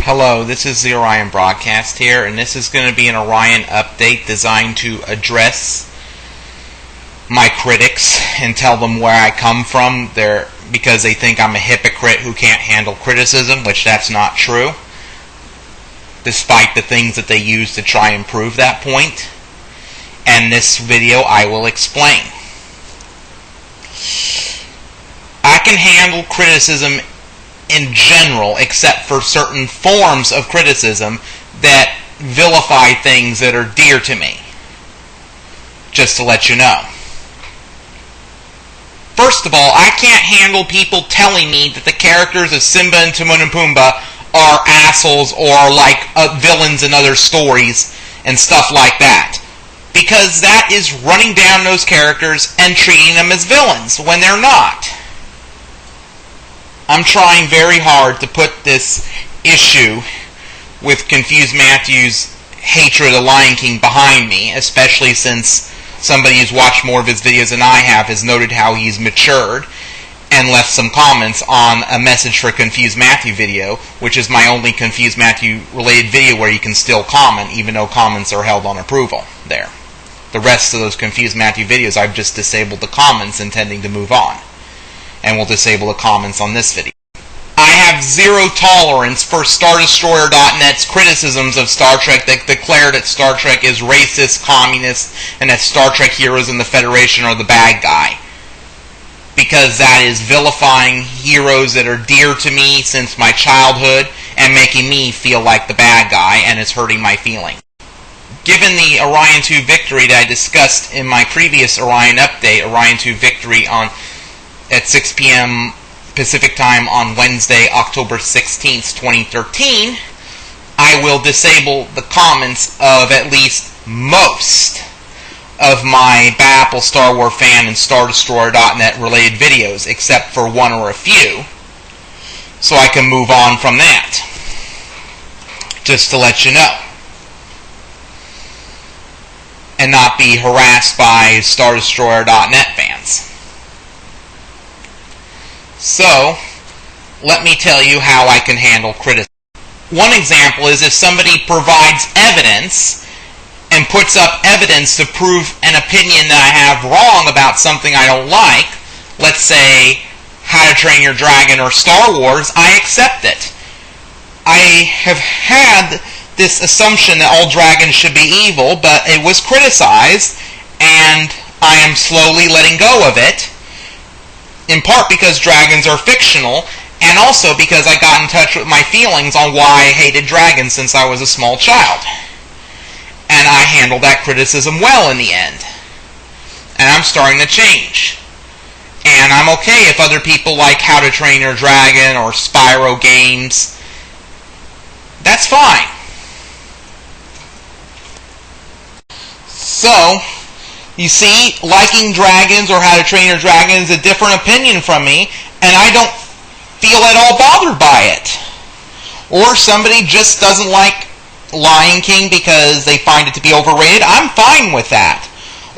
Hello, this is the Orion broadcast here, and this is going to be an Orion update designed to address my critics and tell them where I come from because they think I'm a hypocrite who can't handle criticism, which that's not true, despite the things that they use to try and prove that point. And this video I will explain. I can handle criticism in general, except for certain forms of criticism that vilify things that are dear to me. Just to let you know. First of all, I can't handle people telling me that the characters of Simba and Timon and Pumbaa are assholes or like villains in other stories and stuff like that. Because that is running down those characters and treating them as villains when they're not. I'm trying very hard to put this issue with Confused Matthew's hatred of the Lion King behind me, especially since somebody who's watched more of his videos than I have has noted how he's matured and left some comments on a Message for Confused Matthew video, which is my only Confused Matthew related video where you can still comment, even though comments are held on approval there. The rest of those Confused Matthew videos, I've just disabled the comments intending to move on. And will disable the comments on this video. I have zero tolerance for StarDestroyer.net's criticisms of Star Trek that declare that Star Trek is racist, communist, and that Star Trek heroes in the Federation are the bad guy. Because that is vilifying heroes that are dear to me since my childhood and making me feel like the bad guy, and it's hurting my feelings. Given the Orion 2 victory that I discussed in my previous Orion update, Orion 2 victory at 6 p.m. Pacific Time on Wednesday, October 16th, 2013, I will disable the comments of at least most of my Apple Star Wars fan and StarDestroyer.net related videos, except for one or a few, so I can move on from that. Just to let you know. And not be harassed by StarDestroyer.net fans. So, let me tell you how I can handle criticism. One example is if somebody provides evidence and puts up evidence to prove an opinion that I have wrong about something I don't like, let's say How to Train Your Dragon or Star Wars, I accept it. I have had this assumption that all dragons should be evil, but it was criticized, and I am slowly letting go of it. In part because dragons are fictional, and also because I got in touch with my feelings on why I hated dragons since I was a small child. And I handled that criticism well in the end. And I'm starting to change. And I'm okay if other people like How to Train Your Dragon or Spyro games. That's fine. So, you see, liking dragons or How to Train Your Dragon is a different opinion from me, and I don't feel at all bothered by it. Or somebody just doesn't like Lion King because they find it to be overrated, I'm fine with that.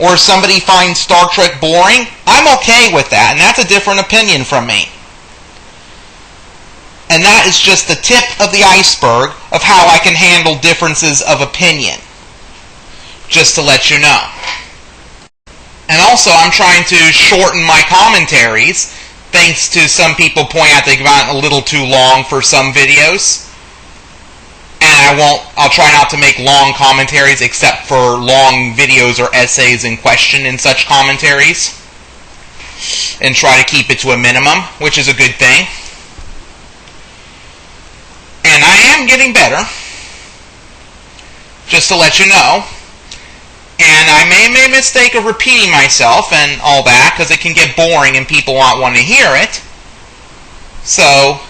Or somebody finds Star Trek boring, I'm okay with that, and that's a different opinion from me. And that is just the tip of the iceberg of how I can handle differences of opinion. Just to let you know. And also, I'm trying to shorten my commentaries, thanks to some people pointing out they've gotten a little too long for some videos. And I'll try not to make long commentaries except for long videos or essays in question in such commentaries. And try to keep it to a minimum, which is a good thing. And I am getting better. Just to let you know. And I may make a mistake of repeating myself and all that, because it can get boring and people won't want to hear it. So,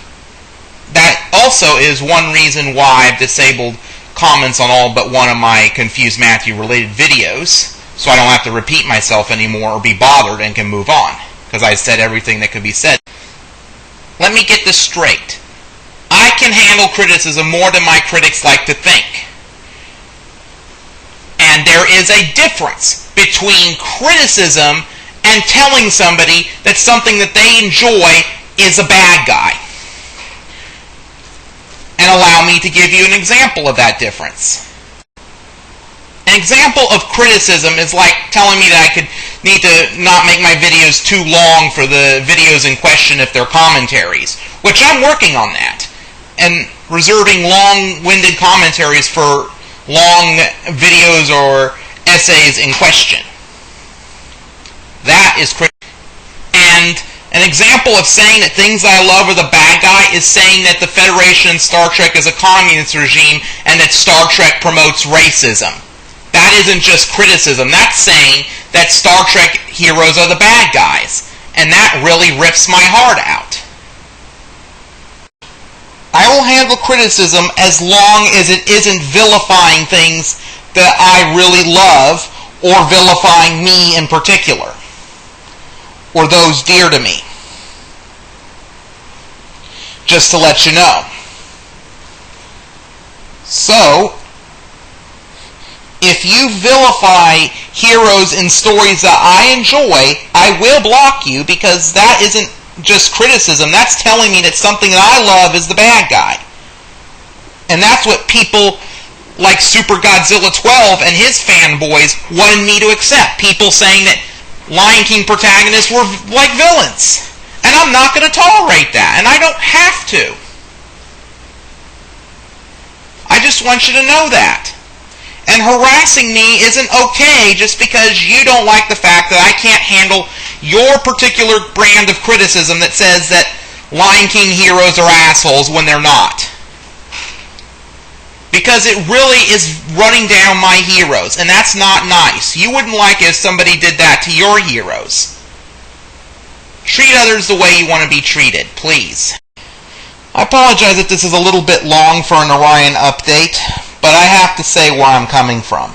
that also is one reason why I've disabled comments on all but one of my Confused Matthew related videos, so I don't have to repeat myself anymore or be bothered and can move on, because I said everything that could be said. Let me get this straight. I can handle criticism more than my critics like to think. And there is a difference between criticism and telling somebody that something that they enjoy is a bad guy. And allow me to give you an example of that difference. An example of criticism is like telling me that I need to not make my videos too long for the videos in question if they're commentaries, which I'm working on that, and reserving long-winded commentaries for long videos or essays in question. That is criticism. And an example of saying that things that I love are the bad guy is saying that the Federation in Star Trek is a communist regime and that Star Trek promotes racism. That isn't just criticism. That's saying that Star Trek heroes are the bad guys. And that really rips my heart out. I will handle criticism as long as it isn't vilifying things that I really love or vilifying me in particular, or those dear to me. Just to let you know. So, if you vilify heroes in stories that I enjoy, I will block you, because that isn't just criticism. That's telling me that something that I love is the bad guy. And that's what people like Super Godzilla 12 and his fanboys wanted me to accept. People saying that Lion King protagonists were like villains. And I'm not going to tolerate that. And I don't have to. I just want you to know that. And harassing me isn't okay just because you don't like the fact that I can't handle your particular brand of criticism that says that Lion King heroes are assholes when they're not. Because it really is running down my heroes, and that's not nice. You wouldn't like it if somebody did that to your heroes. Treat others the way you want to be treated, please. I apologize if this is a little bit long for an Orion update, but I have to say where I'm coming from,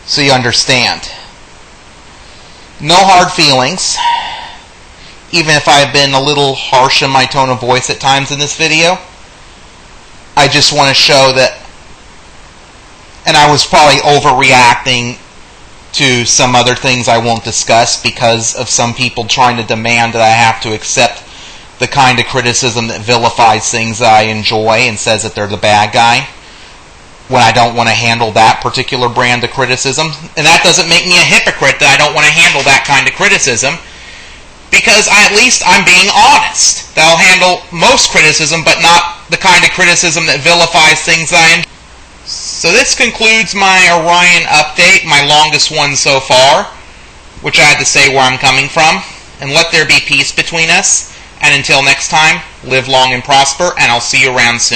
so you understand. No hard feelings, even if I've been a little harsh in my tone of voice at times in this video. I just want to show that, and I was probably overreacting to some other things I won't discuss because of some people trying to demand that I have to accept the kind of criticism that vilifies things that I enjoy and says that they're the bad guy, when I don't want to handle that particular brand of criticism. And that doesn't make me a hypocrite that I don't want to handle that kind of criticism, because at least I'm being honest. That I'll handle most criticism, but not the kind of criticism that vilifies things that I enjoy. So this concludes my Orion update, my longest one so far, which I had to say where I'm coming from. And let there be peace between us. And until next time, live long and prosper, and I'll see you around soon.